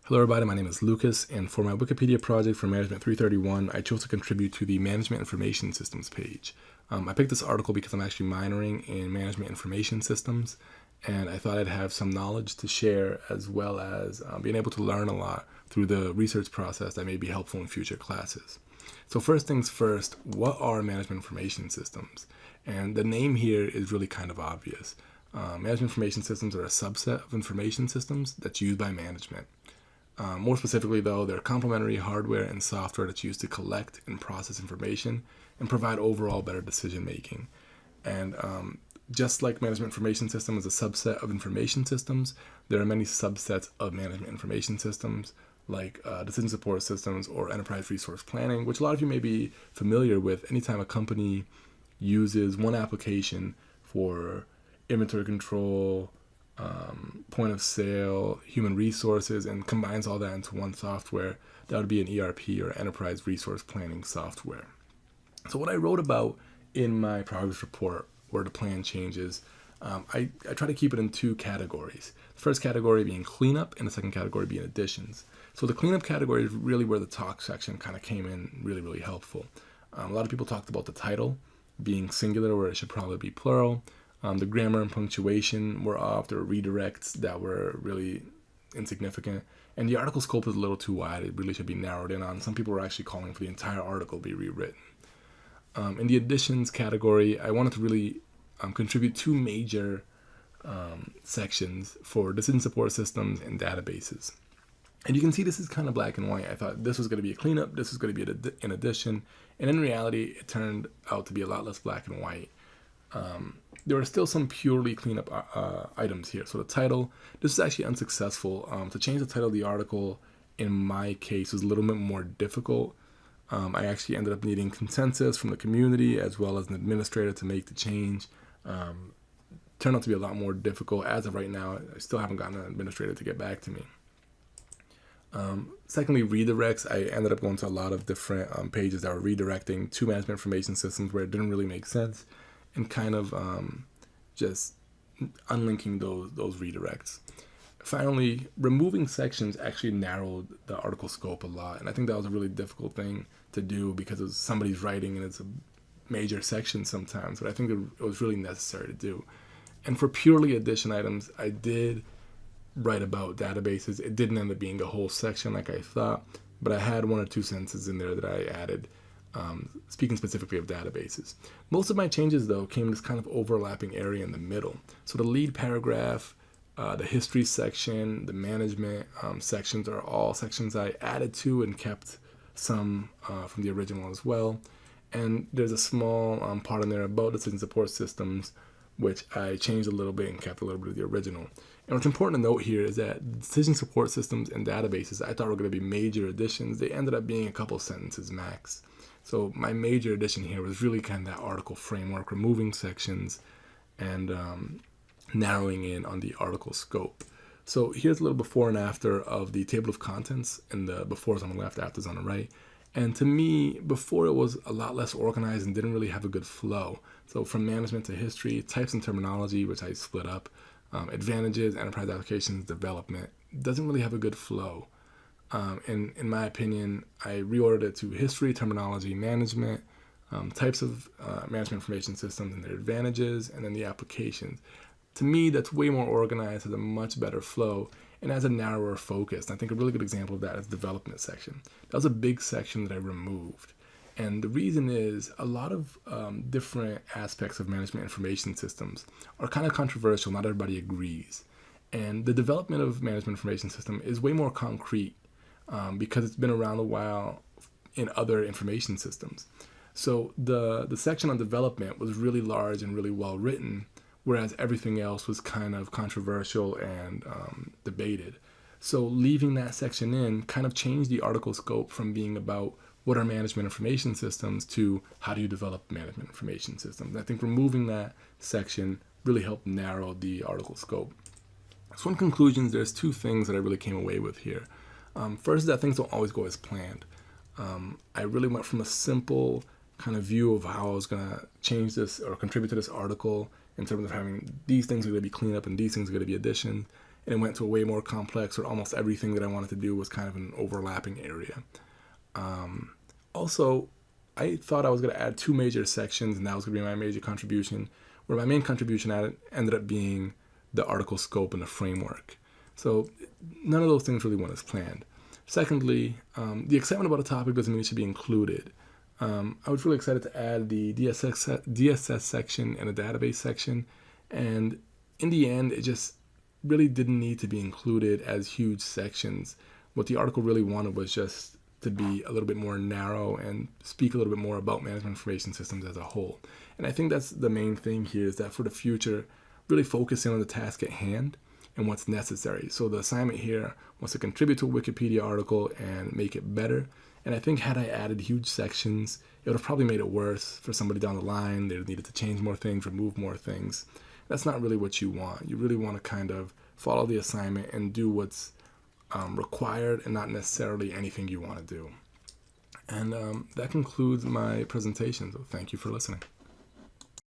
Hello everybody, my name is Lucas, and for my Wikipedia project for Management 331, I chose to contribute to the Management Information Systems page. I picked this article because I'm actually minoring in Management Information Systems, and I thought I'd have some knowledge to share as well as being able to learn a lot through the research process that may be helpful in future classes. So first things first, what are Management Information Systems? And the name here is really kind of obvious. Management Information Systems are a subset of information systems that's used by management. More specifically, though, they're complementary hardware and software that's used to collect and process information and provide overall better decision making. And just like Management Information System is a subset of information systems, there are many subsets of Management Information Systems, like decision support systems or enterprise resource planning, which a lot of you may be familiar with. Anytime a company uses one application for inventory control, point of sale, human resources, and combines all that into one software, that would be an ERP or enterprise resource planning software. So what I wrote about in my progress report were the plan changes. I try to keep it in two categories. The first category being cleanup and the second category being additions. So the cleanup category is really where the talk section kind of came in really helpful. A lot of people talked about the title being singular where it should probably be plural. The grammar and punctuation were off. There were redirects that were really insignificant. And the article scope is a little too wide. It really should be narrowed in on. Some people were actually calling for the entire article to be rewritten. In the additions category, I wanted to really contribute two major sections for decision support systems and databases. And you can see this is kind of black and white. I thought this was going to be a cleanup, this was going to be an addition. And in reality, it turned out to be a lot less black and white. There are still some purely cleanup items here. So the title, this is actually unsuccessful. To change the title of the article, in my case, was a little bit more difficult. I actually ended up needing consensus from the community as well as an administrator to make the change. Turned out to be a lot more difficult. As of right now, I still haven't gotten an administrator to get back to me. Secondly, redirects. I ended up going to a lot of different pages that were redirecting to management information systems where it didn't really make sense, and kind of just unlinking those redirects. Finally, removing sections actually narrowed the article scope a lot, and I think that was a really difficult thing to do because it's somebody's writing and it's a major section sometimes, but I think it was really necessary to do. And for purely addition items, I did write about databases. It didn't end up being a whole section like I thought, but I had one or two sentences in there that I added, speaking specifically of databases. Most of my changes, though, came in this kind of overlapping area in the middle. So the lead paragraph, the history section, the management sections are all sections I added to and kept some from the original as well. And there's a small part in there about decision support systems, which I changed a little bit and kept a little bit of the original. And what's important to note here is that decision support systems and databases I thought were going to be major additions. They ended up being a couple sentences max. So my major addition here was really kind of that article framework, removing sections and narrowing in on the article scope. So here's a little before and after of the table of contents, and the before is on the left, after is on the right. And to me, before it was a lot less organized and didn't really have a good flow. So from management to history, types and terminology, which I split up, advantages, enterprise applications, development, doesn't really have a good flow. And in my opinion, I reordered it to history, terminology, management, types of management information systems and their advantages, and then the applications. To me, that's way more organized, has a much better flow, and has a narrower focus. And I think a really good example of that is the development section. That was a big section that I removed. And the reason is a lot of different aspects of management information systems are kind of controversial. Not everybody agrees. And the development of management information system is way more concrete because it's been around a while in other information systems. So the section on development was really large and really well written, whereas everything else was kind of controversial and debated. So leaving that section in kind of changed the article scope from being about what are management information systems to how do you develop management information systems. I think removing that section really helped narrow the article scope. So in conclusions, there's two things that I really came away with here. First is that things don't always go as planned. I really went from a simple kind of view of how I was going to change this or contribute to this article in terms of having these things are going to be cleaned up and these things are going to be additions. and it went to a way more complex, or almost everything that I wanted to do was kind of an overlapping area. Also, I thought I was going to add 2 major sections, and that was going to be my major contribution, where my main contribution ended up being the article scope and the framework. So none of those things really went as planned. Secondly, the excitement about a topic doesn't mean it should be included. I was really excited to add the DSS section and the database section, and in the end, it just really didn't need to be included as huge sections. What the article really wanted was just to be a little bit more narrow and speak a little bit more about management information systems as a whole. And I think that's the main thing here, is that for the future, really focusing on the task at hand and what's necessary. So the assignment here was to contribute to a Wikipedia article and make it better. And I think had I added huge sections, it would have probably made it worse for somebody down the line. They needed to change more things, remove more things. That's not really what you want. You really want to kind of follow the assignment and do what's required and not necessarily anything you want to do. And that concludes my presentation. So thank you for listening.